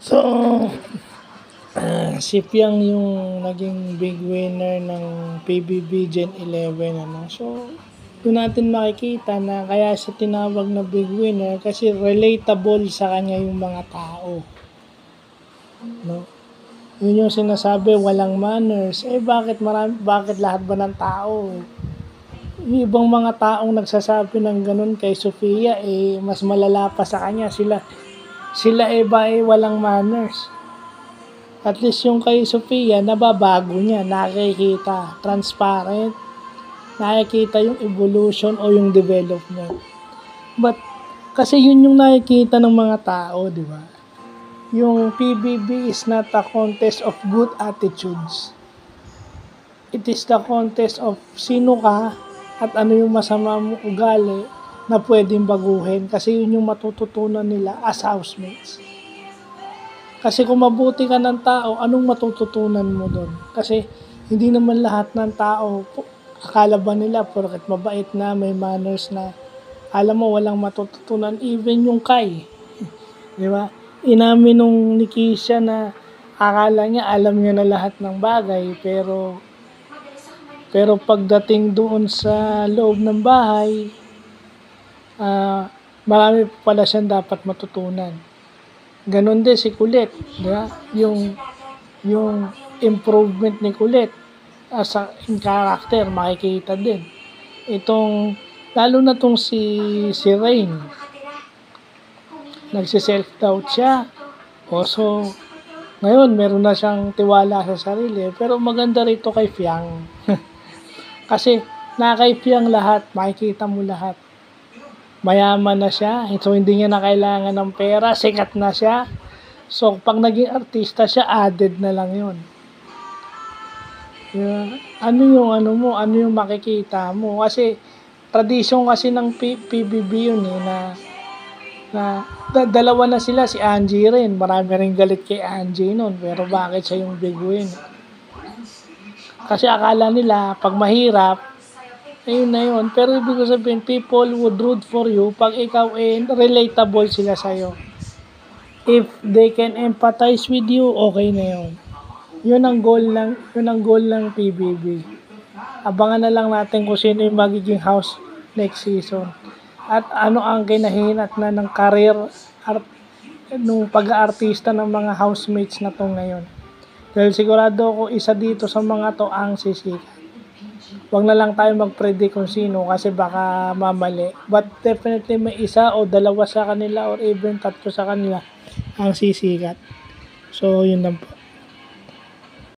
So, si Piang yung naging big winner ng PBB Gen 11, ano. So, doon natin makikita na kaya siya tinawag na big winner kasi relatable sa kanya yung mga tao. No? Yun yung sinasabi, walang manners. Bakit lahat ba ng tao? Yung ibang mga taong nagsasabi ng ganun kay Sofia, mas malala pa sa kanya. Sila walang manners. At least yung kay Sofia, nababago niya, nakikita, transparent, nakikita yung evolution o yung development. But, kasi yun yung nakikita ng mga tao, di ba? Yung PBB is not a contest of good attitudes. It is the contest of sino ka at ano yung masama mong ugali na pwedeng baguhin kasi yun yung matututunan nila as housemates. Kasi kung mabuti ka ng tao, anong matututunan mo doon? Kasi hindi naman lahat ng tao, akala ba nila porket mabait na, may manners na, alam mo walang matututunan, even yung Kai. Di ba? Inamin nung ni Kisha na akala niya alam niya na lahat ng bagay, pero pagdating doon sa loob ng bahay, marami pala siyang dapat matutunan. Ganon din si Kulit, diba? Yung improvement ni Kulit in character, makikita din. Lalo na tong si Rain. Nagsi-self-doubt siya. So, ngayon, meron na siyang tiwala sa sarili. Pero maganda rito kay Fiang. Kasi, kay Fiang lahat, makikita mo lahat. Mayaman na siya, so hindi niya na kailangan ng pera, sikat na siya. So, pag naging artista siya, added na lang yun. Ano yung makikita mo? Kasi, tradisyon kasi ng PBB yun na dalawa na sila, si Angie rin. Marami rin galit kay Angie nun, pero bakit siya yung big win? Kasi akala nila, pag mahirap, ayun na yun. Pero ibig sabihin, people would root for you pag ikaw relatable sila sa'yo. If they can empathize with you, okay na yun. Yun ang goal ng PBB. Abangan na lang natin kung sino yung magiging house next season. At ano ang kinahinat na ng career nung pag-aartista ng mga housemates na to ngayon. Dahil sigurado ako isa dito sa mga to ang sisikat. Huwag na lang tayo mag-predict kung sino kasi baka mamali. But definitely may isa o dalawa sa kanila or even tatlo sa kanila ang sisikat. So, yun lang po.